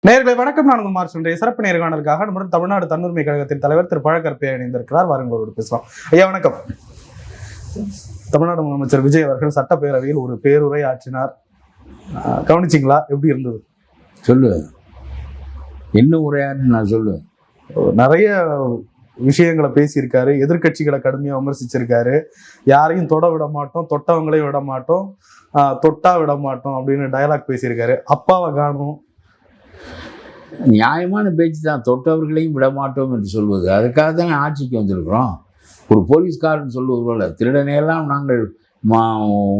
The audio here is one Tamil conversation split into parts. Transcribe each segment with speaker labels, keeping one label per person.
Speaker 1: நேயர்களே வணக்கம். நான் உங்கள் மார்ச் சிறப்பு நேர்காணலுக்காக நம்முடன் தமிழ்நாடு தன்னுரிமை கழகத்தின் தலைவர் திரு பழகற்பையா இணைந்திருக்கிறார். வாருங்களோடு பேசலாம். ஐயா வணக்கம். தமிழ்நாடு முதலமைச்சர் விஜய் அவர்கள் சட்டப்பேரவையில் ஒரு பேருரை ஆற்றினார். கவனிச்சிங்களா? எப்படி இருந்தது?
Speaker 2: சொல்லு. என்ன உரையாற்று நான் சொல்லு.
Speaker 1: நிறைய விஷயங்களை பேசியிருக்காரு. எதிர்கட்சிகளை கடுமையாக விமர்சிச்சிருக்காரு. யாரையும் தொட விட மாட்டோம், தொட்டவங்களையும் விட மாட்டோம், தொட்டா விட மாட்டோம் அப்படின்னு டயலாக் பேசியிருக்காரு. அப்பாவை காணும்.
Speaker 2: நியாயமான பேச்சு தான். தொட்டவர்களையும் விடமாட்டோம் என்று சொல்வது. அதுக்காக தானே ஆட்சிக்கு வந்திருக்கிறோம். ஒரு போலீஸ்காரன் சொல்வது போல திருடனையெல்லாம் நாங்கள்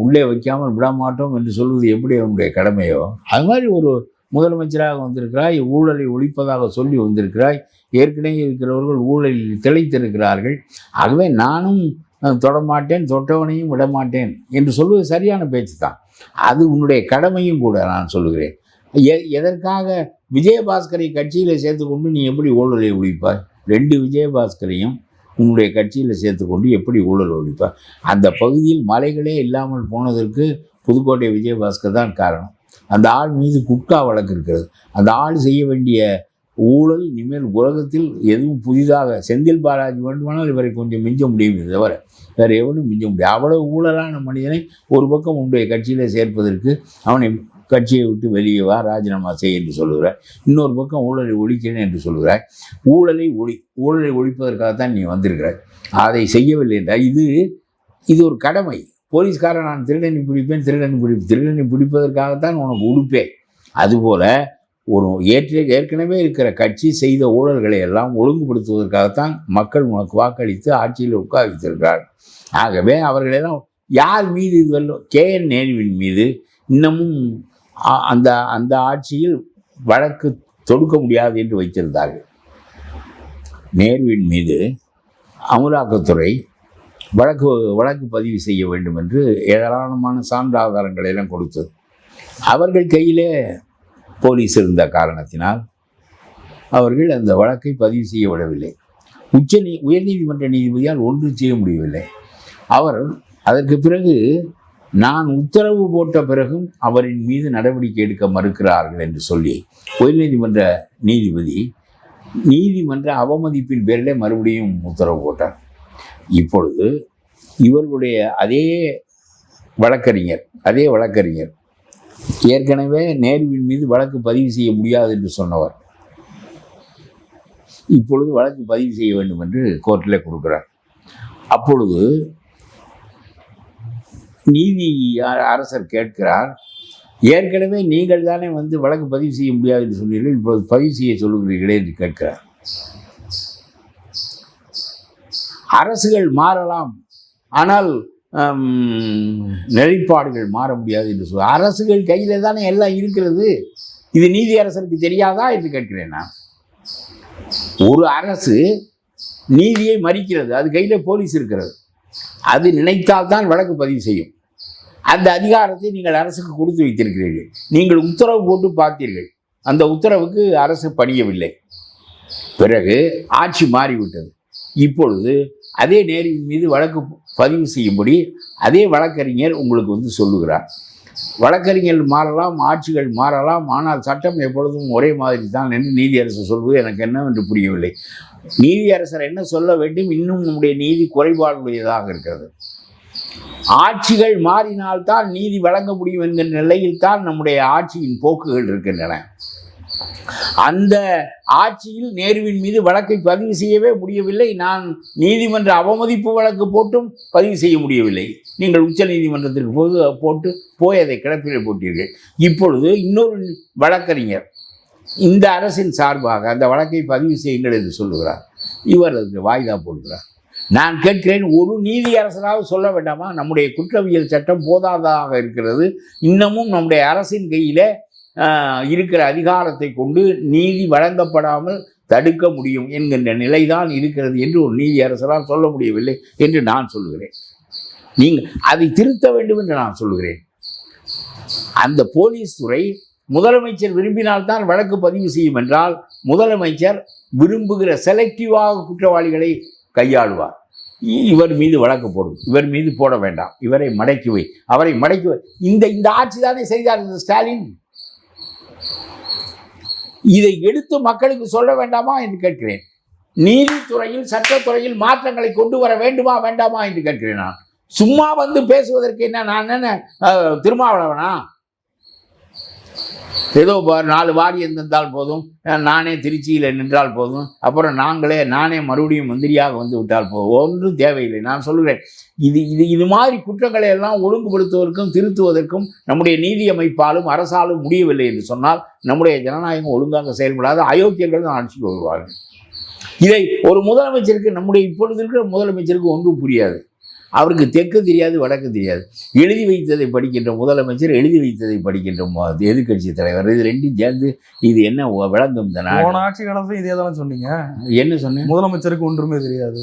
Speaker 2: உள்ளே வைக்காமல் விடமாட்டோம் என்று சொல்வது எப்படி அவனுடைய கடமையோ, அது மாதிரி ஒரு முதலமைச்சராக வந்திருக்கிறாய். ஊழலை ஒழிப்பதாக சொல்லி வந்திருக்கிறாய். ஏற்கனவே இருக்கிறவர்கள் ஊழலில் திளைத்திருக்கிறார்கள். ஆகவே நானும் தொடமாட்டேன், தொட்டவனையும் விடமாட்டேன் என்று சொல்வது சரியான பேச்சு தான். அது உன்னுடைய கடமையும் கூட. நான் சொல்லுகிறேன், எதற்காக விஜயபாஸ்கரை கட்சியில் சேர்த்துக்கொண்டு நீ எப்படி ஊழலை ஒழிப்பாய்? 2 விஜயபாஸ்கரையும் உன்னுடைய கட்சியில் சேர்த்துக்கொண்டு எப்படி ஊழல் ஒழிப்பாய்? அந்த பகுதியில் மலைகளே இல்லாமல் போனதற்கு புதுக்கோட்டை விஜயபாஸ்கர் தான் காரணம். அந்த ஆள் மீது குட்கா வழக்கு இருக்கிறது. அந்த ஆள் செய்ய வேண்டிய ஊழல் இனிமேல் உலகத்தில் எதுவும் புதிதாக செந்தில் பாலாஜி வேண்டுமானால் இவரை கொஞ்சம் மிஞ்ச முடியும், தவிர வேறு எவனும் மிஞ்ச முடியும். அவ்வளவு ஊழலான மனிதனை ஒரு பக்கம் உன்னுடைய கட்சியில் சேர்ப்பதற்கு அவனை கட்சியை விட்டு வெளியே வா, ராஜினாமா செய் என்று சொல்லுகிறாய். இன்னொரு பக்கம் ஊழலை ஒழிக்கிறேன் என்று சொல்கிறாய். ஊழலை ஒழிப்பதற்காகத்தான் நீ வந்திருக்கிறாய். அதை செய்யவில்லை என்றால் இது ஒரு கடமை. போலீஸ்காரன் நான் திருடனை பிடிப்பேன், திருடனை பிடிப்பதற்காகத்தான் உனக்கு உடுப்பேன். அதுபோல் ஒரு ஏற்கனவே இருக்கிற கட்சி செய்த ஊழல்களை எல்லாம் ஒழுங்குபடுத்துவதற்காகத்தான் மக்கள் உனக்கு வாக்களித்து ஆட்சியில் உட்கார வைத்திருக்கிறார்கள். ஆகவே அவர்களெல்லாம் யார் மீது இதுவெல்லாம் KN நேருவின் மீது இன்னமும் அந்த ஆட்சியில் வழக்கு தொடுக்க முடியாது என்று வைத்திருந்தார்கள். நேருவின் மீது அமலாக்கத்துறை வழக்கு பதிவு செய்ய வேண்டும் என்று ஏராளமான சான்று ஆதாரங்களை எல்லாம் கொடுத்தது. அவர்கள் கையிலே போலீஸ் இருந்த காரணத்தினால் அவர்கள் அந்த வழக்கை பதிவு செய்ய விடவில்லை. உயர்நீதிமன்ற நீதிபதியால் ஒன்றும் செய்ய முடியவில்லை. அவர் அதற்கு பிறகு நான் உத்தரவு போட்ட பிறகும் அவரின் மீது நடவடிக்கை எடுக்க மறுக்கிறார்கள் என்று சொல்லி உயர்நீதிமன்ற நீதிபதி நீதிமன்ற அவமதிப்பின் பேரிலே மறுபடியும் உத்தரவு போட்டார். இப்பொழுது இவர்களுடைய அதே வழக்கறிஞர் ஏற்கனவே நேருவின் மீது வழக்கு பதிவு செய்ய முடியாது என்று சொன்னவர் இப்பொழுது வழக்கு பதிவு செய்ய வேண்டும் என்று கோர்ட்டில் கொடுக்கிறார். அப்பொழுது நீதி அரசர் கேட்கிறார், ஏற்கனவே நீங்கள் தானே வழக்கு பதிவு செய்ய முடியாது என்று சொன்னீர்கள், இப்பொழுது பதிவு செய்ய சொல்லுகிறீர்களே என்று கேட்கிறார். அரசுகள் மாறலாம், ஆனால் நிலைப்பாடுகள் மாற முடியாது என்று சொல்ல. அரசுகள் கையில் தானே எல்லாம் இருக்கிறது. இது நீதி அரசருக்கு தெரியாதா என்று கேட்கிறேன் நான். ஒரு அரசு நீதியை மறிக்கிறது, அது கையில் போலீஸ் இருக்கிறது. அது நினைத்தால்தான் வழக்கு பதிவு செய்யும். அந்த அதிகாரத்தை நீங்கள் அரசுக்கு கொடுத்து வைத்திருக்கிறீர்கள். நீங்கள் உத்தரவு போட்டு பார்த்தீர்கள், அந்த உத்தரவுக்கு அரசு பணியவில்லை. பிறகு ஆட்சி மாறிவிட்டது. இப்பொழுது அதே நேருவின் மீது வழக்கு பதிவு செய்யும்படி அதே வழக்கறிஞர் உங்களுக்கு சொல்லுகிறார். வழக்கறிஞர் மாறலாம், ஆட்சிகள் மாறலாம், ஆனால் சட்டம் எப்பொழுதும் ஒரே மாதிரி தான் என்று நீதியரசர் சொல்வது எனக்கு என்னவென்று புரியவில்லை. நீதியரசர் என்ன சொல்ல வேண்டும்? இன்னும் நம்முடைய நீதி குறைபாடுடையதாக இருக்கிறது. ஆட்சிகள் மாறினால்தான் நீதி வழங்க முடியும் என்கின்ற நிலையில் தான் நம்முடைய ஆட்சியின் போக்குகள் இருக்கின்றன. அந்த ஆட்சியில் நேருவின் மீது வழக்கை பதிவு செய்யவே முடியவில்லை. நான் நீதிமன்ற அவமதிப்பு வழக்கு போட்டும் பதிவு செய்ய முடியவில்லை. நீங்கள் உச்ச நீதிமன்றத்திற்கு போய் அதை கிடப்பிலே போட்டீர்கள். இப்பொழுது இன்னொரு வழக்கறிஞர் இந்த அரசின் சார்பாக அந்த வழக்கை பதிவு செய்யுங்கள் என்று சொல்லுகிறார். இவர் அதுக்கு வாய்தா போடுகிறார். நான் கேட்கிறேன், ஒரு நீதி அரசராக சொல்ல வேண்டாமா? நம்முடைய குற்றவியல் சட்டம் போதாதாக இருக்கிறது. இன்னமும் நம்முடைய அரசின் கையில் இருக்கிற அதிகாரத்தை கொண்டு நீதி வழங்கப்படாமல் தடுக்க முடியும் என்கின்ற நிலைதான் இருக்கிறது என்று ஒரு நீதி அரசரால் சொல்ல முடியவில்லை என்று நான் சொல்லுகிறேன். நீங்கள் அதை திருத்த வேண்டும் என்று நான் சொல்லுகிறேன். அந்த போலீஸ் துறை முதலமைச்சர் விரும்பினால்தான் வழக்கு பதிவு செய்யும் என்றால், முதலமைச்சர் விரும்புகிற செலக்டிவாக குற்றவாளிகளை கையாளுவார். இவர் மீது வழக்கு போடும், இவர் மீது போட வேண்டாம், இவரை மடக்கி வை, அவரை மடக்கி வை. இந்த ஆட்சி தானே செய்தார் ஸ்டாலின். இதை எடுத்து மக்களுக்கு சொல்ல வேண்டாமா என்று கேட்கிறேன். நீதித்துறையில் சட்டத்துறையில் மாற்றங்களை கொண்டு வர வேண்டுமா வேண்டாமா என்று கேட்கிறேன். நான் சும்மா வந்து பேசுவதற்கு என்ன, நான் என்ன திருமாவளவனா? ஏதோ 4 வாரியம் தந்தால் போதும், நானே திருச்சியில் நின்றால் போதும், அப்புறம் நானே மறுபடியும் மந்திரியாக வந்து விட்டால் போதும், ஒன்றும் தேவையில்லை. நான் சொல்கிறேன், இது மாதிரி குற்றங்களை எல்லாம் ஒழுங்குபடுத்துவதற்கும் திருத்துவதற்கும் நம்முடைய நீதி அமைப்பாலும் அரசாலும் முடியவில்லை என்று சொன்னால் நம்முடைய ஜனநாயகம் ஒழுங்காக செயல்படாத அயோக்கியர்கள் தான் ஆட்சிக்கு வருவார்கள். இதை ஒரு முதலமைச்சருக்கு, நம்முடைய இப்பொழுது இருக்கிற முதலமைச்சருக்கு ஒன்றும் புரியாது. அவருக்கு தெற்கு தெரியாது, வடக்கு தெரியாது. எழுதி வைத்ததை படிக்கின்ற முதலமைச்சர், எழுதி வைத்ததை படிக்கின்ற எதிர்கட்சி தலைவர், இது ரெண்டும் சேர்ந்து இது என்ன விளங்கும்?
Speaker 1: போன ஆட்சி காலத்துல இதே தான் சொன்னீங்க.
Speaker 2: என்ன சொன்னேன்?
Speaker 1: முதலமைச்சருக்கு ஒன்றுமே தெரியாது,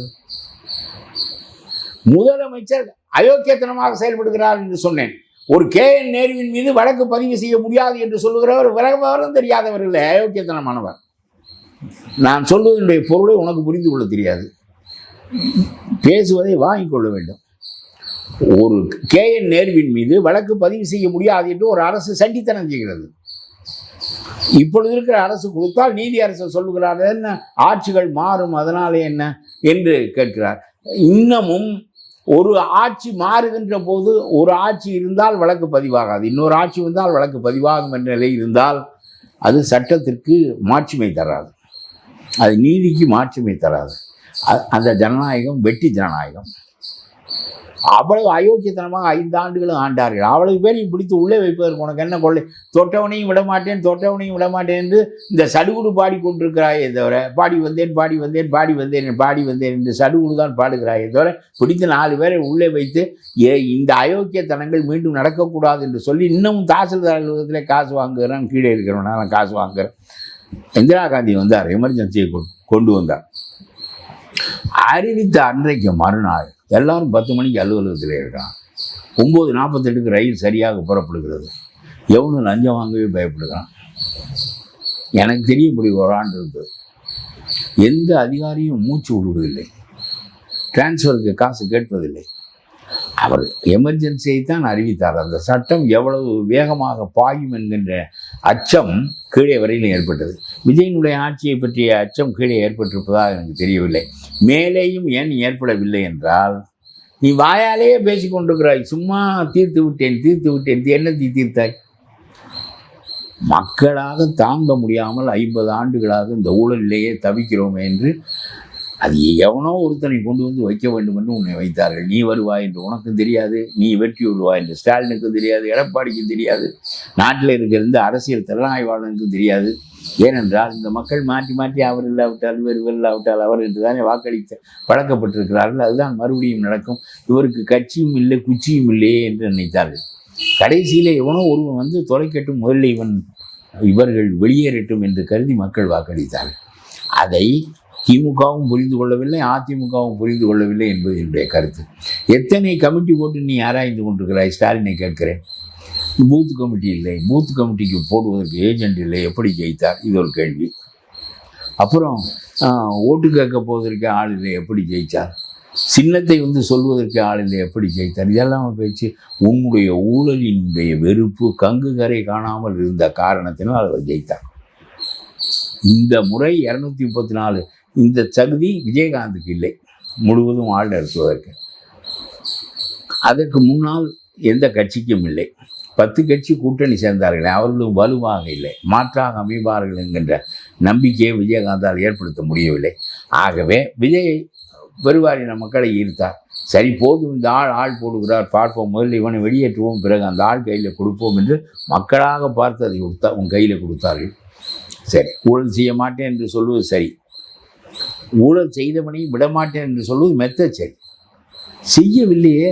Speaker 2: முதலமைச்சர் அயோக்கியத்தனமாக செயல்படுகிறார் என்று சொன்னேன். ஒரு KN நேருவின் மீது வழக்கு பதிவு செய்ய முடியாது என்று சொல்லுகிறவர் விவரம் தெரியாதவர்கள், அயோக்கியத்தனமானவர். நான் சொல்வதனுடைய பொருளை உனக்கு புரிந்து கொள்ள தெரியாது, பேசுவதை வாங்கிக் கொள்ள வேண்டும். ஒரு KN நேருவின் மீது வழக்கு பதிவு செய்ய முடியாது என்று ஒரு அரசு சண்டித்தனம் செய்கிறது. இப்பொழுது இருக்கிற அரசு கொடுத்தால் நீதி அரசு சொல்லுகிறார், என்ன ஆட்சிகள் மாறும் அதனாலே என்ன என்று கேட்கிறார். இன்னமும் ஒரு ஆட்சி மாறுகின்ற போது, ஒரு ஆட்சி இருந்தால் வழக்கு பதிவாகாது, இன்னொரு ஆட்சி வந்தால் வழக்கு பதிவாகும் என்ற நிலை இருந்தால் அது சட்டத்திற்கு மாட்சிமை தராது, அது நீதிக்கு மாட்சிமை தராது. அந்த ஜனநாயகம் வெட்டி ஜனநாயகம். அவ்வளவு அயோக்கியத்தனமாக 5 ஆண்டுகளும் ஆண்டார்கள். அவ்வளவு பேரையும் பிடித்து உள்ளே வைப்பதற்கு உனக்கு என்ன கொள்ளை? தொட்டவனையும் விடமாட்டேன் என்று இந்த சடுகுடு பாடிக்கொண்டிருக்கிறாயே தவிர, பாடி வந்தேன் என்று சடுகுடு தான் பாடுகிறாயே தவிர, பிடித்து 4 பேரை உள்ளே வைத்து இந்த அயோக்கியத்தனங்கள் மீண்டும் நடக்கக்கூடாது என்று சொல்லி இன்னமும் தாசில்தார் அலுவலகத்தில் காசு வாங்குகிறான். கீழே இருக்கிறவன் நான் காசு வாங்குகிறேன். இந்திரா காந்தி வந்தார், எமர்ஜென்சியை கொண்டு வந்தார். அறிவித்த அன்றைக்கு மறுநாள் எல்லாரும் 10 மணிக்கு அலுவலகத்தில் இருக்கான். 9:48 ரயில் சரியாக புறப்படுகிறது. எவனும் லஞ்சம் வாங்கவே பயப்படுகிறான். எனக்கு தெரியும், இப்படி ஒரு ஆண்டு இருக்குது. எந்த அதிகாரியும் மூச்சு விடுவதில்லை, டிரான்ஸ்ஃபருக்கு காசு கேட்பதில்லை. அவர் எமர்ஜென்சியை தான் அறிவித்தார். அந்த சட்டம் எவ்வளவு வேகமாக பாயும் என்கின்ற அச்சம் கீழே வரையிலும் ஏற்பட்டது. விஜயனுடைய ஆட்சியை பற்றிய அச்சம் கீழே ஏற்பட்டிருப்பதாக எனக்கு தெரியவில்லை. மேலேயும் ஏன் ஏற்படவில்லை என்றால், நீ வாயாலேயே பேசிக்கொண்டிருக்கிறாய். சும்மா தீர்த்து விட்டேன் என்ன தீர்த்தாய்? மக்களாக தாங்க முடியாமல் 50 ஆண்டுகளாக இந்த ஊழலிலேயே தவிக்கிறோம் என்று அது எவனோ ஒருத்தனை கொண்டு வந்து வைக்க வேண்டும் என்று உன்னை வைத்தார்கள். நீ வருவாய் என்று உனக்கும் தெரியாது, நீ வெற்றி விடுவாய் என்று ஸ்டாலினுக்கும் தெரியாது, எடப்பாடிக்கும் தெரியாது, நாட்டில் இருக்கிற அரசியல் திறனாய்வாளனுக்கும் தெரியாது. ஏனென்றால் இந்த மக்கள் மாற்றி அவர் இல்லாவிட்டால் இவர் இல்லாவிட்டால் அவர் என்று தானே வாக்களித்து பழக்கப்பட்டிருக்கிறார்கள். அதுதான் மறுபடியும் நடக்கும். இவருக்கு கட்சியும் இல்லை குச்சியும் இல்லையே என்று நினைத்தார்கள். கடைசியில் எவனோ ஒருவன் வந்து தொலைக்கட்டும், முதலில் இவர்கள் வெளியேறட்டும் என்று கருதி மக்கள் வாக்களித்தார்கள். அதை திமுகவும் புரிந்து கொள்ளவில்லை, அதிமுகவும் புரிந்து கொள்ளவில்லை என்பது என்னுடைய கருத்து. எத்தனை கமிட்டி போட்டு நீ ஆராய்ந்து கொண்டிருக்கிறாய்? ஸ்டாலினை கேட்கிறேன். பூத் கமிட்டி இல்லை, பூத் கமிட்டிக்கு போடுவதற்கு ஏஜென்ட் இல்லை, எப்படி ஜெயித்தார்? இது ஒரு கேள்வி. அப்புறம் ஓட்டு கேட்க போவதற்கு ஆள் இல்லை, எப்படி ஜெயித்தார்? சின்னத்தை வந்து சொல்வதற்கு ஆள் இல்லை, எப்படி ஜெயித்தார்? இதெல்லாம் பேச்சு. உன்னுடைய ஊழலினுடைய வெறுப்பு கங்கு கரை காணாமல் இருந்த காரணத்தினால் அவர் ஜெயித்தார். இந்த முறை 234 இந்த தகுதி விஜயகாந்துக்கு இல்லை, முழுவதும் ஆள் நடத்துவதற்கு. அதற்கு முன்னால் எந்த கட்சிக்கும் இல்லை. 10 கட்சி கூட்டணி சேர்ந்தார்கள், அவர்களும் வலுவாக இல்லை, மாற்றாக அமைவார்கள் என்கின்ற நம்பிக்கையை விஜயகாந்தால் ஏற்படுத்த முடியவில்லை. ஆகவே விஜய் பெருவாரியான மக்களை ஈர்த்தார். சரி போதும், இந்த ஆள் போடுகிறார், பார்ப்போம், முதல்ல இவனை வெளியேற்றுவோம், பிறகு அந்த ஆள் கையில் கொடுப்போம் என்று மக்களாக பார்த்து அதை உன் கையில் கொடுத்தார்கள். சரி, ஊழல் செய்ய மாட்டேன் என்று சொல்வது சரி, ஊழல் செய்தவனையும் விடமாட்டேன் என்று சொல்வது மெத்த சரி. செய்யவில்லையே.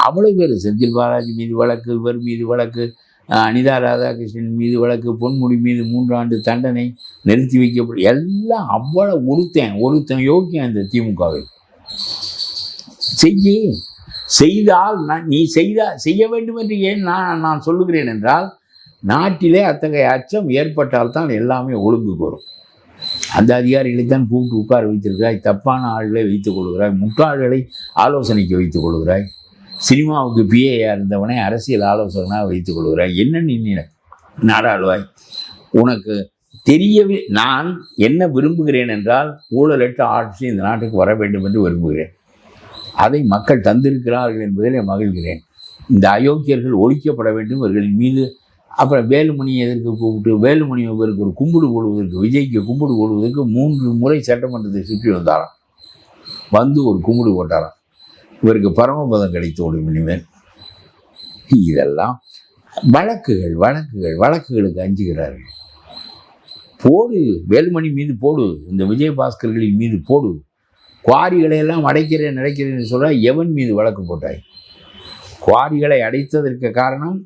Speaker 2: அவ்வளவு பேர், செந்தில் பாலாஜி மீது வழக்கு, இவர் மீது வழக்கு, அனிதா ராதாகிருஷ்ணன் மீது வழக்கு, பொன்முடி மீது 3 ஆண்டு தண்டனை, நிறுத்தி வைக்கப்படும், எல்லாம் அவ்வளவு ஒருத்தன் யோக்கியம் இந்த திமுகவில். செய்தால் நீ செய்ய வேண்டும் என்று ஏன் நான் சொல்லுகிறேன் என்றால், நாட்டிலே அத்தகைய அச்சம் ஏற்பட்டால் தான் எல்லாமே ஒழுங்குக்கு வரும். அந்த அதிகாரிகளை தான் கூப்பிட்டு உட்கார வைத்திருக்கிறாய், தப்பான ஆள்களை வைத்துக் கொள்கிறாய், முட்டாள்களை ஆலோசனைக்கு வைத்துக் கொள்கிறாய், சினிமாவுக்கு பிஏயா இருந்தவனை அரசியல் ஆலோசகனாக வைத்துக் கொள்கிறாய். என்ன நீ நாடாளுவாய்? உனக்கு தெரியவே நான் என்ன விரும்புகிறேன் என்றால் ஊழலற்ற ஆட்சி இந்த நாட்டுக்கு வர வேண்டும் என்று விரும்புகிறேன். அதை மக்கள் தந்திருக்கிறார்கள் என்பதிலே மகிழ்கிறேன். இந்த அயோக்கியர்கள் ஒழிக்கப்பட வேண்டும் இவர்களின் மீது. அப்புறம் வேலுமணி எதற்கு கூப்பிட்டு வேலுமணி இவருக்கு ஒரு கும்பிடு போடுவதற்கு, விஜய்க்கு கும்பிடு போடுவதற்கு 3 முறை சட்டமன்றத்தை சுற்றி வந்தாராம். வந்து ஒரு கும்பிடு போட்டாராம். இவருக்கு பரமபதம் கிடைத்தோடும் இனிமேல். இதெல்லாம் வழக்குகளுக்கு அஞ்சுகிறார்கள். போடு, வேலுமணி மீது போடு, இந்த விஜயபாஸ்கர்களின் மீது போடு, குவாரிகளை எல்லாம் அடைக்கிறேன்னு சொல்ல எவன் மீது வழக்கு போட்டாய்? குவாரிகளை அடைத்ததற்கு காரணம்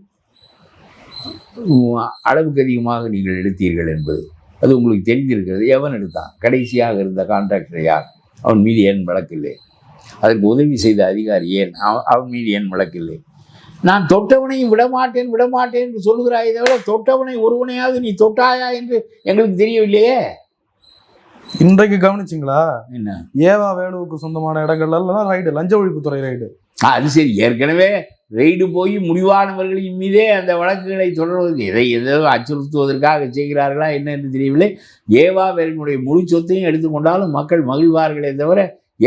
Speaker 2: அளவுக்கு அதிகமாக நீங்கள் எடுத்தீர்கள் என்பது அது உங்களுக்கு தெரிந்திருக்கிறது. எவன் எடுத்தான்? கடைசியாக இருந்த கான்ட்ராக்டர் யார்? அவன் மீது ஏன் வழக்கில்லை? அதற்கு உதவி செய்த அதிகாரி ஏன்? அவன் மீது ஏன் வழக்கில்லை? நான் தொட்டவனையும் விடமாட்டேன் என்று சொல்லுகிறாய், தவிர தொட்டவனை ஒருவனையாவது நீ தொட்டாயா என்று எங்களுக்கு தெரியவில்லையே.
Speaker 1: இன்றைக்கு கவனிச்சிங்களா?
Speaker 2: என்ன?
Speaker 1: ஏவா வேலுவுக்கு சொந்தமான இடங்கள்லாம் ரைடு, லஞ்ச ஒழிப்புத்துறை ரைடு.
Speaker 2: அது சரி, ஏற்கனவே ரெய்டு போய் முடிவானவர்களின் மீதே அந்த வழக்குகளை தொடர்வதற்கு ஏதோ அச்சுறுத்துவதற்காக செய்கிறார்களா என்ன என்று தெரியவில்லை. ஏவா வேலுனுடைய முழு சொத்தையும் எடுத்துக்கொண்டாலும் மக்கள் மகிழ்வார்களே தவிர,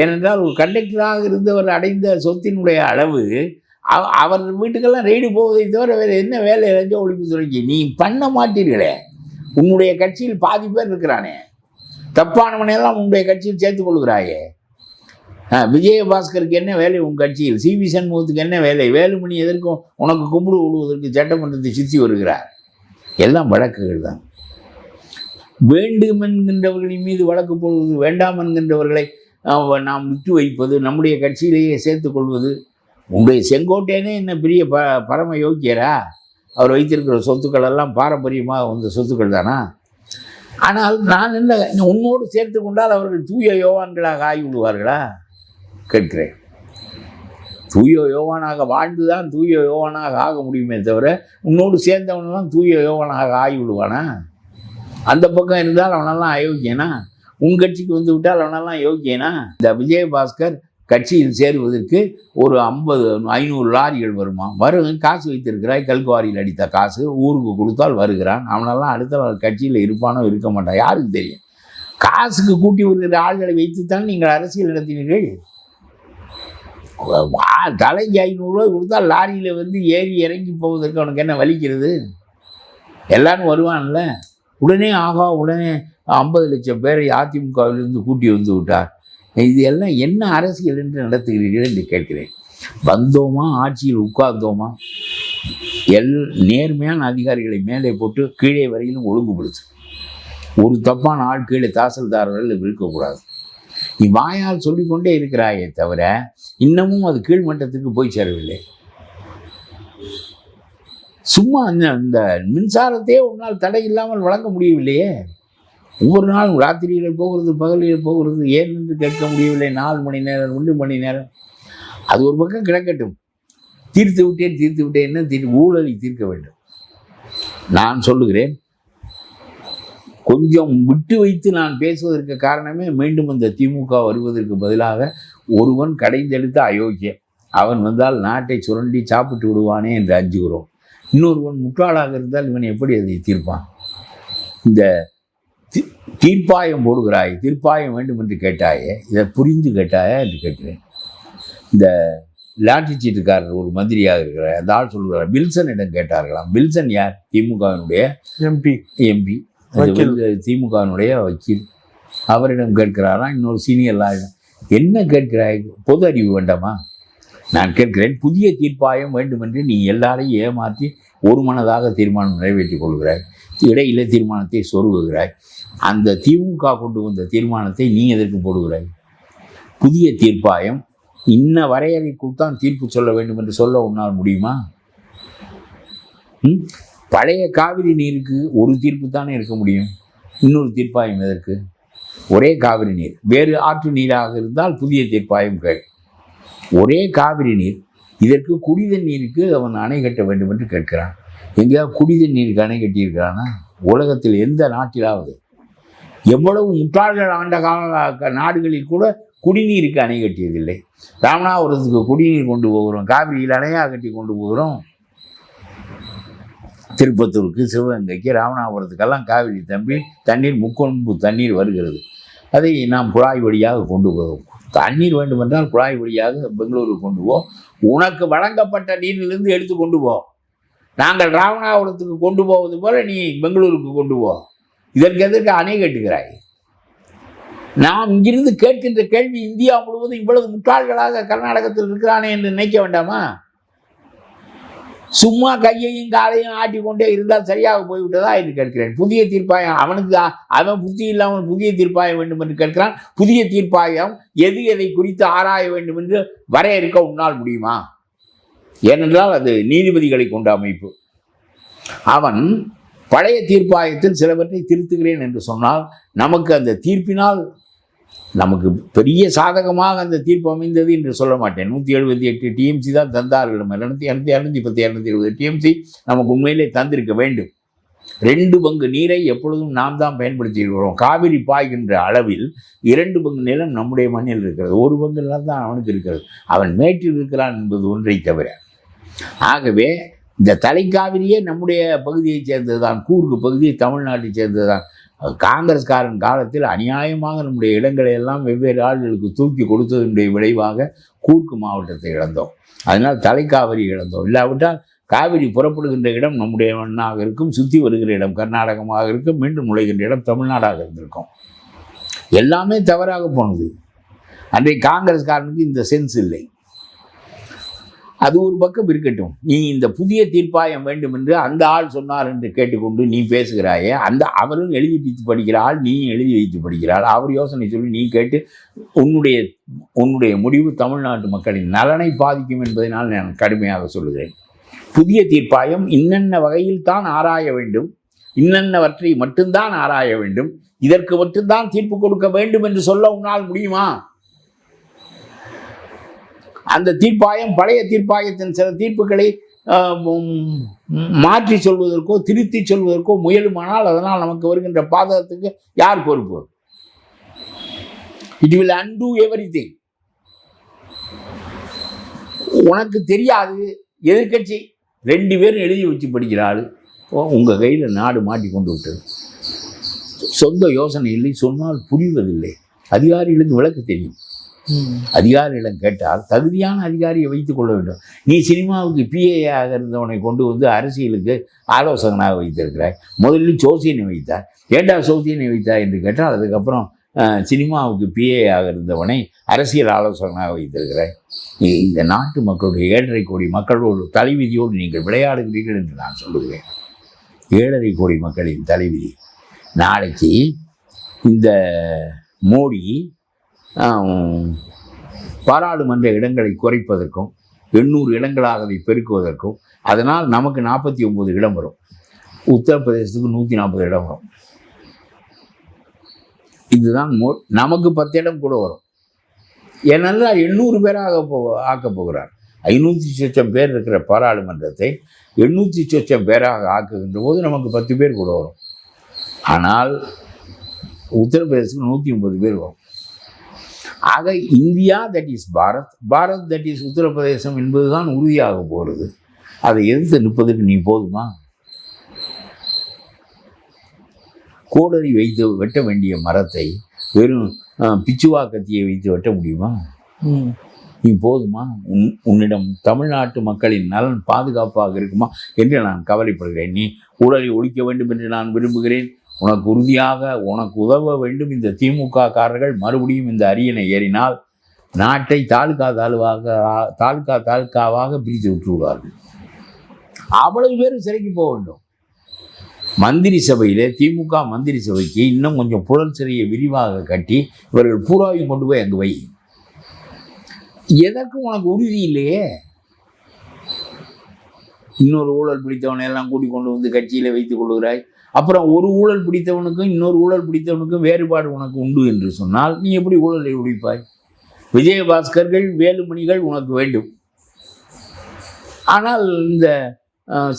Speaker 2: ஏனென்றால் ஒரு கண்டக்டராக இருந்தவர் அடைந்த சொத்தினுடைய அளவு அவர் வீட்டுக்கெல்லாம் ரெய்டு போவதை தவிர வேறு என்ன வேலை லஞ்ச ஒழிப்புத்துறைக்கு நீ பண்ண மாட்டீர்களே. உன்னுடைய கட்சியில் பாதி பேர் இருக்கிறானே, தப்பானவனையெல்லாம் உன்னுடைய கட்சியில் சேர்த்துக் கொள்கிறாயே. விஜயபாஸ்கருக்கு என்ன வேலை உன் கட்சியில்? சிவி சண்முகத்துக்கு என்ன வேலை? வேலுமணி எதற்கும் உனக்கு கும்பிடு விடுவதற்கு சட்டமன்றத்தை சுற்றி வருகிறார். எல்லாம் வழக்குகள் தான். வேண்டும் என்கின்றவர்களின் மீது வழக்கு போடுவது, வேண்டாம் என்கின்றவர்களை நாம் விட்டு வைப்பது, நம்முடைய கட்சியிலேயே சேர்த்துக் கொள்வது. உங்களுடைய செங்கோட்டையனே என்ன பெரிய பரம யோக்கியரா? அவர் வைத்திருக்கிற சொத்துக்கள் எல்லாம் பாரம்பரியமாக வந்த சொத்துக்கள் தானா? ஆனால் நான் என்ன, உன்னோடு சேர்த்து கொண்டால் அவர்கள் தூய யோவான்களாக ஆகிவிடுவார்களா கேட்கிறேன். தூய யோவானாக வாழ்ந்துதான் தூய யோவானாக ஆக முடியுமே தவிர, உன்னோடு சேர்ந்தவனெல்லாம் தூய யோவானாக ஆகிவிடுவானா? அந்த பக்கம் இருந்தால் அவனெல்லாம் அயோக்கியனா? உன் கட்சிக்கு வந்து விட்டால் அவனெல்லாம் யோக்கியனா? இந்த விஜயபாஸ்கர் கட்சியில் சேருவதற்கு ஒரு 500 லாரிகள் வருமா? காசு வைத்திருக்கிறாய், கல்குவாரியில் அடித்த காசு ஊருக்கு கொடுத்தால் வருகிறான். அவனெல்லாம் அடுத்த கட்சியில் இருப்பானோ இருக்க மாட்டான், யாருக்கு தெரியும்? காசுக்கு கூட்டி வருகிற ஆள்களை வைத்துத்தான் நீங்கள் அரசியல் நடத்தினீர்கள். தலைக்கு 500 ரூபாய் கொடுத்தால் லாரியில் வந்து ஏறி இறங்கி போவதற்கு அவனுக்கு என்ன வலிக்கிறது? எல்லாரும் வருவான்ல. உடனே 50 லட்சம் பேரை அதிமுகவிலிருந்து கூட்டி வந்து விட்டார். இது எல்லாம் என்ன அரசியல் என்று நடத்துகிறீர்கள் என்று கேட்கிறேன். வந்தோமா, ஆட்சியில் உட்கார்ந்தோமா, நேர்மையான அதிகாரிகளை மேலே போட்டு கீழே வரையிலும் ஒழுங்குபடுத்து. ஒரு தப்பான ஆள் கீழே தாசில்தாரர்கள் இருக்கக்கூடாது. நீ வாயால் சொல்லிக்கொண்டே இருக்கிறாயே தவிர இன்னமும் அது கீழ்மட்டத்துக்கு போய் சேரவில்லை. சும்மா இந்த மின்சாரத்தையே உன்னால் தடை இல்லாமல் வழங்க முடியவில்லையே. ஒவ்வொரு நாளும் ராத்திரியில் போகிறது, பகலில் போகிறது, ஏன் என்று கேட்க முடியவில்லை. 4 மணி நேரம், 2 மணி நேரம். அது ஒரு பக்கம் கிடக்கட்டும். தீர்த்து விட்டேன் ஊழலை தீர்க்க வேண்டும். நான் சொல்லுகிறேன், கொஞ்சம் விட்டு வைத்து நான் பேசுவதற்கு காரணமே, மீண்டும் அந்த திமுக வருவதற்கு பதிலாக ஒருவன் கடைந்தெடுத்த அயோக்கியம், அவன் வந்தால் நாட்டை சுரண்டி சாப்பிட்டு விடுவானே என்று அஞ்சுகிறோம். இன்னொருவன் முட்டாளாக இருந்தால் இவன் எப்படி அதை தீர்ப்பான்? இந்த தீர்ப்பாயம் போடுகிறாய், தீர்ப்பாயம் வேண்டும் என்று கேட்டாயே, இதை புரிந்து கேட்டாயா என்று கேட்கிறேன். இந்த லாட்டரி சீட்டுக்காரர் ஒரு மந்திரியாக இருக்கிறார், அந்த ஆள் சொல்லுகிறார், வில்சனிடம் கேட்டார்களாம். வில்சன் யார்? திமுகவினுடைய எம்பி, திமுகவினுடைய வக்கீல். அவரிடம் கேட்கிறாராம் இன்னொரு சீனியர் லாயர். என்ன கேட்கிறாய்? பொது அறிவு வேண்டாமா? நான் கேட்கிறேன், புதிய தீர்ப்பாயம் வேண்டும் என்று நீ எல்லாரையும் ஏமாற்றி ஒரு மனதாக தீர்மானம் நிறைவேற்றிக் கொள்கிறாய், இடையில தீர்மானத்தை சொருகுகிறாய். அந்த திமுக கொண்டு வந்த தீர்மானத்தை நீ எதற்கு போடுகிறாய்? புதிய தீர்ப்பாயம் இன்ன வரையறைக்குத்தான் தீர்ப்பு சொல்ல வேண்டும் என்று சொல்ல உன்னால் முடியுமா? பழைய காவிரி நீருக்கு ஒரு தீர்ப்பு தானே இருக்க முடியும். இன்னொரு தீர்ப்பாயம் எதற்கு? ஒரே காவிரி நீர், வேறு ஆற்று நீராக இருந்தால் புதிய தீர்ப்பாயம் கேள். ஒரே காவிரி நீர், இதற்கு குடித நீருக்கு அவன் அணை கட்ட வேண்டும் என்று கேட்கிறான். எங்கேயாவது குடித நீருக்கு அணை கட்டியிருக்கிறானா? உலகத்தில் எந்த நாட்டிலாவது? எவ்வளவு முட்டாள்கள் ஆண்ட கால நாடுகளில் கூட குடிநீருக்கு அணை கட்டியதில்லை. ராமநாதபுரத்துக்கு குடிநீர் கொண்டு போகிறோம், காவிரியில் அணையாக கட்டி கொண்டு போகிறோம். திருப்பத்தூருக்கு, சிவகங்கைக்கு, ராமநாதபுரத்துக்கெல்லாம் காவிரி தண்ணீர் முக்கொம்பு தண்ணீர் வருகிறது. அதை நாம் குழாய் வழியாக கொண்டு போவோம். தண்ணீர் வேண்டுமென்றால் குழாய் வழியாக பெங்களூருக்கு கொண்டு போவோம். உனக்கு வழங்கப்பட்ட நீரிலிருந்து எடுத்து கொண்டு போ. நாங்கள் ராமநாதபுரத்துக்கு கொண்டு போவது போல நீ பெங்களூருக்கு கொண்டு போ. இதற்கு எதற்கு அணை கட்டுகிறாய்? நாம் இங்கிருந்து கேட்கின்ற கேள்வி, இந்தியா முழுவதும் இவ்வளவு முட்டாள்களாக கர்நாடகத்தில் இருக்கிறானே என்று நினைக்க வேண்டாமா? சும்மா கையையும் காலையும் ஆட்டிக்கொண்டே இருந்தால் சரியாக போய்விட்டதா என்று கேட்கிறேன். புதிய தீர்ப்பாயம் அவன் புத்தி இல்லாமல் புதிய தீர்ப்பாயம் வேண்டும் என்று கேட்கிறான். புதிய தீர்ப்பாயம் எதை குறித்து ஆராய வேண்டும் என்று வரையறுக்க உன்னால் முடியுமா? ஏனென்றால் அது நீதிபதிகளை கொண்ட அமைப்பு. அவன் பழைய தீர்ப்பாயத்தில் சிலவற்றை திருத்துகிறேன் என்று சொன்னால் நமக்கு அந்த தீர்ப்பினால் நமக்கு பெரிய சாதகமாக அந்த தீர்ப்பு அமைந்தது என்று சொல்ல மாட்டேன். 178 டிஎம்சி தான் தந்தார்கள். 210 டிஎம்சி நமக்கு உண்மையிலே தந்திருக்க வேண்டும். 2 பங்கு நீரை எப்பொழுதும் நாம் தான் பயன்படுத்தி இருக்கிறோம். காவிரி பாய்கின்ற அளவில் 2 பங்கு நிலம் நம்முடைய மண்ணில் இருக்கிறது. 1 பங்கு நிலம் தான் அவனுக்கு இருக்கிறது. அவன் மேட்டில் இருக்கிறான் என்பது ஒன்றை தவிர. ஆகவே இந்த தலைக்காவிரியே நம்முடைய பகுதியைச் சேர்ந்தது தான். கூர்கு பகுதி தமிழ்நாட்டைச் சேர்ந்தது தான். காங்கிரஸ்காரன் காலத்தில் அநியாயமாக நம்முடைய இடங்களை எல்லாம் வெவ்வேறு ஆள்களுக்கு தூக்கி கொடுத்ததனுடைய விளைவாக கூர்க்கு மாவட்டத்தை இழந்தோம். அதனால் தலைக்காவிரி இழந்தோம். இல்லாவிட்டால் காவிரி புறப்படுகின்ற இடம் நம்முடைய மண்ணாக இருக்கும், சுற்றி வருகிற இடம் கர்நாடகமாக இருக்கும், மீண்டும் நுழைகின்ற இடம் தமிழ்நாடாக இருந்திருக்கும். எல்லாமே தவறாக போனது. அன்றைக்கு காங்கிரஸ்காரனுக்கு இந்த சென்ஸ் இல்லை. அது ஒரு பக்கம் இருக்கட்டும். நீ இந்த புதிய தீர்ப்பாயம் வேண்டும் என்று அந்த ஆள் சொன்னார் என்று கேட்டுக்கொண்டு நீ பேசுகிறாயே, அவரும் எழுதி வைத்து படிக்கிற ஆள், நீயும் எழுதி வைத்து படிக்கிறாள். அவர் யோசனை சொல்லி நீ கேட்டு உன்னுடைய முடிவு தமிழ்நாட்டு மக்களின் நலனை பாதிக்கும் என்பதனால் நான் கடுமையாக சொல்லுகிறேன். புதிய தீர்ப்பாயம் இன்னென்ன வகையில் தான் ஆராய வேண்டும், இன்னென்னவற்றை மட்டும்தான் ஆராய வேண்டும், இதற்கு மட்டும்தான் தீர்ப்பு கொடுக்க வேண்டும் என்று சொல்ல உன்னால் முடியுமா? அந்த தீர்ப்பாயம் பழைய தீர்ப்பாயத்தின் சில தீர்ப்புகளை மாற்றி சொல்வதற்கோ திருத்தி சொல்வதற்கோ முயலுமானால் அதனால் நமக்கு வருகின்ற பாதகத்துக்கு யார் பொறுப்பு? It will undo everything. உனக்கு தெரியாது. எதிர்கட்சி 2 பேரும் எழுதி வச்சு படிக்கிறாள். உங்கள் கையில் நாடு மாட்டி கொண்டு விட்டது. சொந்த யோசனை இல்லை, சொன்னால் புரிவதில்லை. அதிகாரிகளுக்கு விளக்கு தெரியும். அதிகாரியிடம் கேட்டால் தகுதியான அதிகாரியை வைத்துக் கொள்ள வேண்டும். நீ சினிமாவுக்கு பிஏஆக இருந்தவனை கொண்டு வந்து அரசியலுக்கு ஆலோசகனாக வைத்திருக்கிறாய். முதலில் சோசியனை வைத்தார். ஏண்டா சோசியனை வைத்தார் என்று கேட்டால் அதுக்கப்புறம் சினிமாவுக்கு பிஏஆக இருந்தவனை அரசியல் ஆலோசகனாக வைத்திருக்கிறாய். இந்த நாட்டு மக்களுடைய 7.5 கோடி மக்களோடு தலைவிதியோடு நீங்கள் விளையாடுகிறீர்கள் என்று நான் சொல்லுகிறேன். 7.5 கோடி மக்களின் தலைவிதி. நாளைக்கு இந்த மோடி பாராளுமன்ற இடங்களை குறைப்பதற்கும் 800 இடங்களாக அதை பெருக்குவதற்கும், அதனால் நமக்கு 49 இடம் வரும். உத்தரப்பிரதேசத்துக்கு 140 இடம் வரும். இதுதான் நமக்கு 10 இடம் கூட வரும். ஏனென்றால் 800 பேராக ஆக்கப் போகிறார். 500 சொச்சம் பேர் இருக்கிற பாராளுமன்றத்தை 800 சொச்சம் பேராக ஆக்குகின்ற போது நமக்கு 10 பேர் கூட வரும். ஆனால் உத்தரப்பிரதேசத்துக்கு 150 பேர் வரும். ஆக India that is Bharat that is Uttar Pradesh என்பதுதான் உறுதியாக போகிறது. அதை எதிர்த்து நிற்பதற்கு நீ போதுமா? கோடரி வைத்து வெட்ட வேண்டிய மரத்தை வெறும் பிச்சுவா கத்தியை வைத்து வெட்ட முடியுமா? நீ போதுமா? உன்னிடம் தமிழ்நாட்டு மக்களின் நலன் பாதுகாப்பாக இருக்குமா என்று நான் கவலைப்படுகிறேன். நீ ஊழலை ஒழிக்க வேண்டும் என்று நான் விரும்புகிறேன். உனக்கு உறுதியாக உனக்கு உதவ வேண்டும் இந்த திமுக காரர்கள் மறுபடியும் இந்த அரியணை ஏறினால் நாட்டை தாலுகாவாக பிரித்து விட்டுவிடுவார்கள். அவ்வளவு பேரும் சிறைக்கு போக வேண்டும். மந்திரி சபையிலே திமுக மந்திரி சபைக்கு இன்னும் கொஞ்சம் புழல் சிறையை விரிவாக கட்டி இவர்கள் பூராவையும் கொண்டு போய் அங்கு வை. எதற்கும் உனக்கு உறுதி இல்லையே. இன்னொரு ஊழல் பிடித்தவனை எல்லாம் கூட்டிக் கொண்டு வந்து கட்சியில் வைத்துக் கொள்கிறாய். அப்புறம் ஒரு ஊழல் பிடித்தவனுக்கும் இன்னொரு ஊழல் பிடித்தவனுக்கும் வேறுபாடு உனக்கு உண்டு என்று சொன்னால் நீ எப்படி ஊழலை ஒழிப்பாய்? விஜயபாஸ்கர்கள், வேலுமணிகள் உனக்கு வேண்டும். ஆனால் இந்த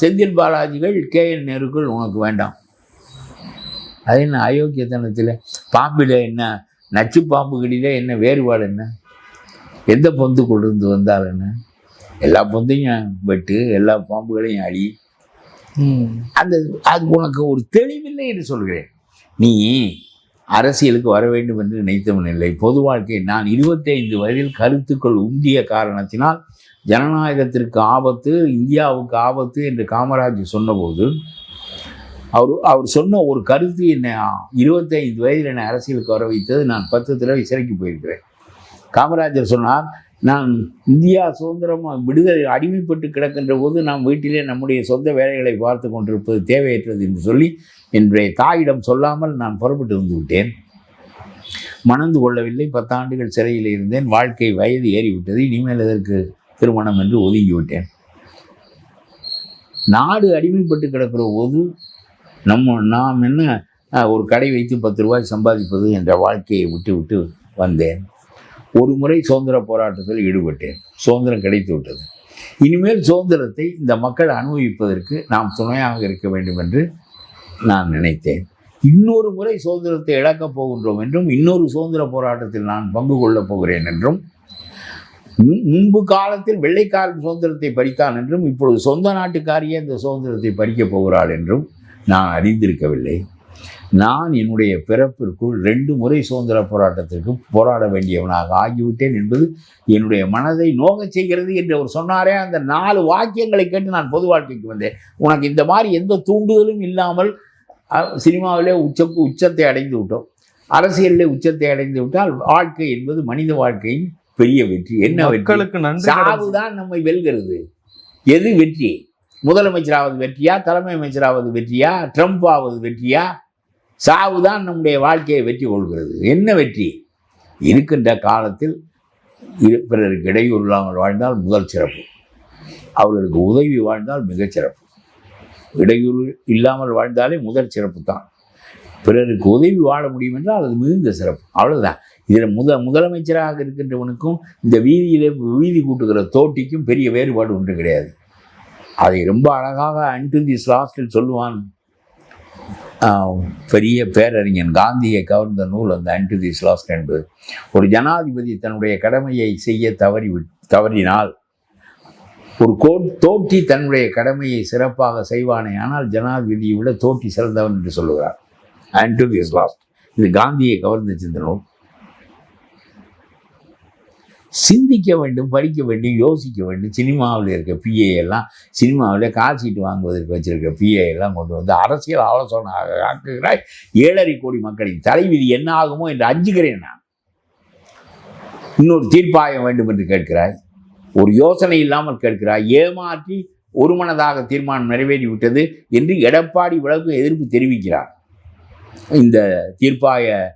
Speaker 2: செந்தில் பாலாஜிகள், KN நேருக்கள் உனக்கு வேண்டாம். அது என்ன அயோக்கியத்தனத்தில்? பாம்பில் என்ன, நச்சு பாம்புகளிலே என்ன வேறுபாடு? என்ன, எந்த பொந்து கொண்டு வந்தால் என்ன? எல்லா பொந்தையும் வெட்டு, எல்லா பாம்புகளையும் அழி. அந்த அது உனக்கு ஒரு தெளிவில்லை என்று சொல்கிறேன். நீ அரசியலுக்கு வர வேண்டும் என்று நினைத்தவன் இல்லை. பொது வாழ்க்கை நான் 25 வயதில் கருத்துக்கள் உந்திய காரணத்தினால் ஜனநாயகத்திற்கு ஆபத்து, இந்தியாவுக்கு ஆபத்து என்று காமராஜ் சொன்னபோது அவர் சொன்ன ஒரு கருத்து என்னை 25 வயதில் என்னை அரசியலுக்கு வர வைத்தது. நான் 10 தடவை சிறைக்கு போயிருக்கிறேன். காமராஜர் சொன்னார், நான் இந்தியா சுதந்திரமாக விடுதலை அடிமைப்பட்டு கிடக்கின்ற போது நாம் வீட்டிலே நம்முடைய சொந்த வேலைகளை பார்த்து கொண்டிருப்பது தேவையற்றது என்று சொல்லி என்னுடைய தாயிடம் சொல்லாமல் நான் புறப்பட்டு வந்து விட்டேன். மணந்து கொள்ளவில்லை. 10 ஆண்டுகள் சிறையில் இருந்தேன். வாழ்க்கை வயது ஏறிவிட்டது. இனிமேல் எதற்கு திருமணம் என்று ஒதுங்கிவிட்டேன். நாடு அடிமைப்பட்டு கிடக்கிற போது நாம் என்ன ஒரு கடை வைத்து 10 ரூபாய் சம்பாதிப்பது என்ற வாழ்க்கையை விட்டு வந்தேன். ஒரு முறை சுதந்திர போராட்டத்தில் ஈடுபட்டேன். சுதந்திரம் கிடைத்து விட்டது. இனிமேல் சுதந்திரத்தை இந்த மக்கள் அனுபவிப்பதற்கு நாம் துணையாக இருக்க வேண்டும் என்று நான் நினைத்தேன். இன்னொரு முறை சுதந்திரத்தை இழக்கப் போகின்றோம் என்றும், இன்னொரு சுதந்திர போராட்டத்தில் நான் பங்கு கொள்ளப் போகிறேன் என்றும், முன்பு காலத்தில் வெள்ளைக்காரன் சுதந்திரத்தை பறித்தான் என்றும், இப்பொழுது சொந்த நாட்டுக்காரியே இந்த சுதந்திரத்தை பறிக்கப் போகிறாள் என்றும் நான் அறிந்திருக்கவில்லை. நான் என்னுடைய பிறப்பிற்குள் 2 முறை சுதந்திர போராட்டத்திற்கு போராட வேண்டியவனாக ஆகிவிட்டேன் என்பது என்னுடைய மனதை நோகச் செய்கிறது என்று அவர் சொன்னாரே. அந்த 4 வாக்கியங்களை கேட்டு நான் பொது வாழ்க்கைக்கு வந்தேன். உனக்கு இந்த மாதிரி எந்த தூண்டுதலும் இல்லாமல் சினிமாவிலே உச்சத்தை அடைந்து விட்டோம், அரசியலிலே உச்சத்தை அடைந்து விட்டால் வாழ்க்கை என்பது மனித வாழ்க்கையின் பெரிய வெற்றி. என்ன வெற்றி? சாவுதான் நம்மை வெல்கிறது. எது வெற்றி? முதலமைச்சராவது வெற்றியா, தலைமை அமைச்சராவது வெற்றியா, ட்ரம்ப் ஆவது வெற்றியா? சாவுதான் நம்முடைய வாழ்க்கையை வெற்றி கொள்கிறது. என்ன வெற்றி? இருக்கின்ற காலத்தில் பிறருக்கு இடையூறு இல்லாமல் வாழ்ந்தால் முதல் சிறப்பு, அவர்களுக்கு உதவி வாழ்ந்தால் மிகச்சிறப்பு. இடையூறு இல்லாமல் வாழ்ந்தாலே முதல் சிறப்பு தான். பிறருக்கு உதவி வாழ முடியும் என்றால் அது மிகுந்த சிறப்பு. அவ்வளோதான். இதில் முதலமைச்சராக இருக்கின்றவனுக்கும் இந்த வீதி கூட்டுகிற தோட்டிக்கும் பெரிய வேறுபாடு ஒன்று கிடையாது. அதை ரொம்ப அழகாக அன்டு திஸ் லாஸ்டில் சொல்லுவான் பெரிய பேரறிஞன். காந்தியை கவர்ந்த நூல் அந்த அன்டு திஸ் லாஸ்ட் என்பது. ஒரு ஜனாதிபதி தன்னுடைய கடமையை செய்ய தவறினால், ஒரு தோட்டி தன்னுடைய கடமையை சிறப்பாக செய்வானே ஆனால் ஜனாதிபதியை விட தோட்டி சிறந்தவன் என்று சொல்லுகிறார். And this last. இது காந்தியை கவர்ந்த சிந்த நூல். சிந்திக்க வேண்டும், படிக்க வேண்டும், யோசிக்க வேண்டும். சினிமாவில் இருக்க பிஏ எல்லாம், சினிமாவில் கால் சீட்டு வாங்குவதற்கு வச்சிருக்க பிஏ எல்லாம் கொண்டு வந்து அரசியல் ஆலோசனை ஆக்குகிறாய். 7.5 கோடி மக்களின் தலைவிதி என்ன ஆகுமோ என்று அஞ்சுகிறேன் நான். இன்னொரு தீர்ப்பாயம் வேண்டும் என்று கேட்கிறாய். ஒரு யோசனை இல்லாமல் கேட்கிறாய். ஏமாற்றி ஒருமனதாக தீர்மானம் நிறைவேறிவிட்டது என்று எடப்பாடி விளக்கு எதிர்ப்பு தெரிவிக்கிறார். இந்த தீர்ப்பாய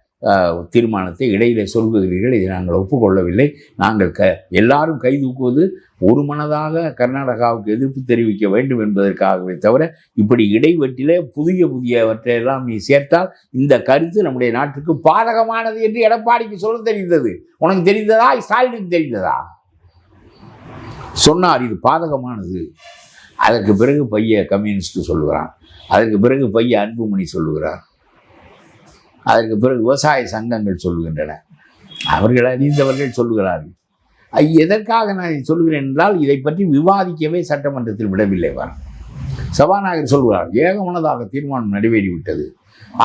Speaker 2: தீர்மானத்தை இடையிலே சொல்கிறீர்கள். இதை நாங்கள் ஒப்புக்கொள்ளவில்லை. நாங்கள் எல்லாரும் கை தூக்குவது ஒரு மனதாக கர்நாடகாவுக்கு எதிர்ப்பு தெரிவிக்க வேண்டும் என்பதற்காகவே தவிர, இப்படி இடைவெட்டிலே புதியவற்றையெல்லாம் நீ சேர்த்தால் இந்த கருத்து நம்முடைய நாட்டுக்கு பாதகமானது என்று எடப்பாடிக்கு சொல்ல தெரிந்தது. உனக்கு தெரிந்ததா? ஸ்டாலினுக்கு தெரிந்ததா? சொன்னார் இது பாதகமானது. அதற்கு பிறகு பைய கம்யூனிஸ்ட் சொல்லுகிறான். அதற்கு பிறகு பைய அன்புமணி சொல்லுகிறார். அதற்கு பிறகு விவசாய சங்கங்கள் சொல்லுகின்றன. அவர்கள் அறிந்தவர்கள் சொல்லுகிறார்கள். எதற்காக நான் சொல்லுகிறேன் என்றால், இதை பற்றி விவாதிக்கவே சட்டமன்றத்தில் விடவில்லை. சபாநாயகர் சொல்கிறார், ஏகமனதாக தீர்மானம் நிறைவேறிவிட்டது,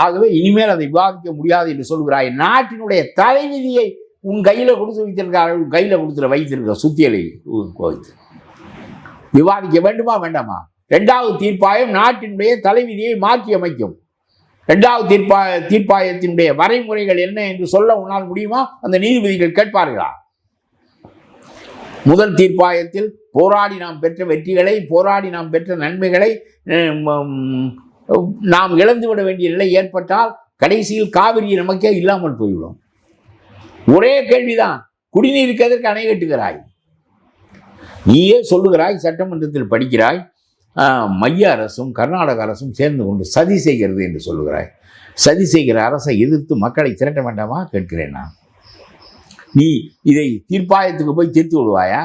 Speaker 2: ஆகவே இனிமேல் அதை விவாதிக்க முடியாது என்று சொல்கிறாய். நாட்டினுடைய தலைவிதியை உன் கையில் கொடுத்து வைத்திருக்கிறார்கள். உன் கையில் கொடுத்து வைத்திருக்கிற சுத்தியலை கோவித்து விவாதிக்க வேண்டுமா வேண்டாமா? 2வது தீர்ப்பாயம் நாட்டினுடைய தலைவிதியை மாற்றி அமைக்கும். 2வது தீர்ப்பாயத்தினுடைய வரைமுறைகள் என்ன என்று சொல்ல உன்னால் முடியுமா? அந்த நீதிபதிகள் கேட்பார்களா? முதல் தீர்ப்பாயத்தில் போராடி நாம் பெற்ற வெற்றிகளை, போராடி நாம் பெற்ற நன்மைகளை நாம் இழந்துவிட வேண்டிய நிலை ஏற்பட்டால் கடைசியில் காவிரி நமக்கே இல்லாமல் போய்விடும். ஒரே கேள்விதான், குடிநீருக்கு எதற்கு அணை கட்டுகிறாய்? நீயே சொல்லுகிறாய், சட்டமன்றத்தில் படிக்கிறாய், மைய அரசும் கர்நாடக அரசும் சேர்ந்து கொண்டு சதி செய்கிறது என்று சொல்லுகிறாய். சதி செய்கிற அரசை எதிர்த்து மக்களை திரட்ட வேண்டாமா கேட்கிறேன் நான். நீ இதை தீர்ப்பாயத்துக்கு போய் தீர்த்து விடுவாயா?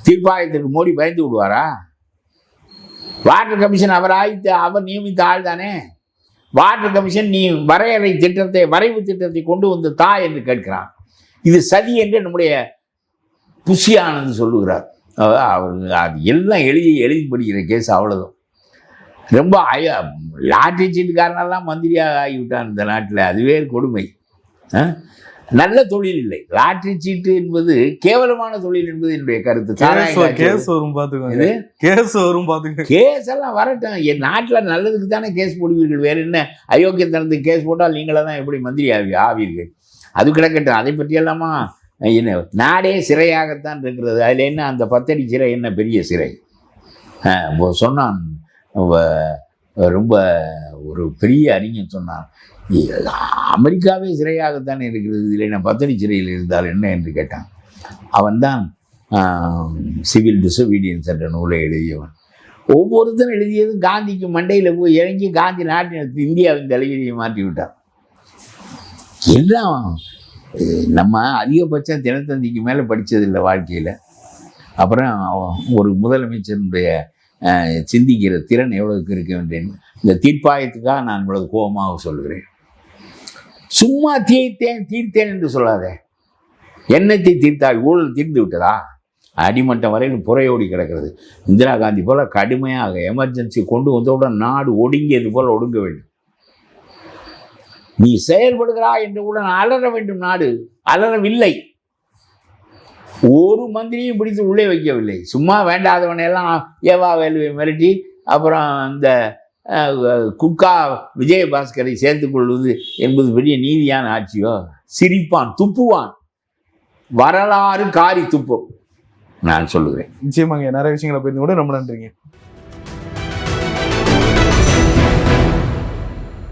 Speaker 2: தீர்ப்பாயத்திற்கு மோடி பயந்து விடுவாரா? வாட்டர் கமிஷன் அவர் நியமித்த ஆள் தானே. வாட்டர் கமிஷன் நீ வரைவு திட்டத்தை கொண்டு வந்து தா என்று கேட்கிறான். இது சதி என்று நம்முடைய புஷி ஆனந்த் சொல்லுகிறார். அவர் அது எல்லாம் எழுதி படிக்கிற கேஸ் அவ்வளோதான். ரொம்ப லாட்ரி சீட்டுக்காரனெல்லாம் மந்திரியாக ஆகிவிட்டான் இந்த நாட்டில். அதுவே கொடுமை. நல்ல தொழில் இல்லை லாட்ரி சீட்டு என்பது, கேவலமான தொழில் என்பது என்னுடைய கருத்து.
Speaker 1: கேஸ் வரும் பாத்துக்கோங்க, கேஸ் வரும் பாத்துக்கோங்க.
Speaker 2: கேஸ் எல்லாம் வரட்டும், என் நாட்டில் நல்லதுக்கு தானே கேஸ் போடுவீர்கள். வேற என்ன அயோக்கியத்தனத்துக்கு கேஸ் போட்டால் நீங்களே தான் எப்படி மந்திரி ஆவீர்கள்? அது கிடக்கட்டும், அதை பற்றியெல்லாமா என்ன நாடே சிறையாகத்தான் இருக்கிறது. அதில் என்ன அந்த 10 அடி சிறை என்ன பெரிய சிறை? சொன்னான் ரொம்ப ஒரு பெரிய அறிஞன் சொன்னான், அமெரிக்காவே சிறையாகத்தானே இருக்கிறது, இதில் என்ன 10 அடி சிறையில் இருந்தால் என்ன என்று கேட்டான். அவன்தான் சிவில் டிசோபீடியன்ஸ் என்ற நூலை எழுதியவன். ஒவ்வொருத்தரும் எழுதியதும் காந்திக்கு மண்டையில் போய் இறங்கி காந்தி நாட்டின் இந்தியாவின் தலைவிதியை மாற்றி விட்டார். எல்லாம் நம்ம அதிகபட்சம் தினத்தந்திக்கு மேலே படித்ததில்லை வாழ்க்கையில். அப்புறம் ஒரு முதலமைச்சருடைய சிந்திக்கிற திறன் எவ்வளவுக்கு இருக்க வேண்டேன். இந்த தீர்ப்பாயத்துக்காக நான் இவ்வளவு கோபமாக சொல்கிறேன். சும்மா தீர்த்தேன் என்று சொல்லாதே. எண்ணத்தை தீர்த்தால் ஊழல் தீர்ந்து விட்டதா? அடிமட்டம் வரையில் புறையோடி கிடக்கிறது. இந்திரா காந்தி போல கடுமையாக எமர்ஜென்சி கொண்டு வந்தவுடன் நாடு ஒடுங்கியது போல ஒடுங்க வேண்டும். நீ செயல்படுகிறா என்றவுடன் அலற வேண்டும். நாடு அலறவில்லை. ஒரு மந்திரியும் பிடித்து உள்ளே வைக்கவில்லை. சும்மா வேண்டாதவனையெல்லாம் ஏவா வேலுவை மிரட்டி அப்புறம் இந்த குட்கா விஜயபாஸ்கரை சேர்த்து கொள்வது என்பது பெரிய நீதியான ஆட்சியோ? சிரிப்பான், துப்புவான், வரலாறு காரி துப்பும். நான் சொல்லுகிறேன்.
Speaker 1: நிச்சயமாங்க, நிறைய விஷயங்களை போய் கூட ரொம்ப நன்றிங்க.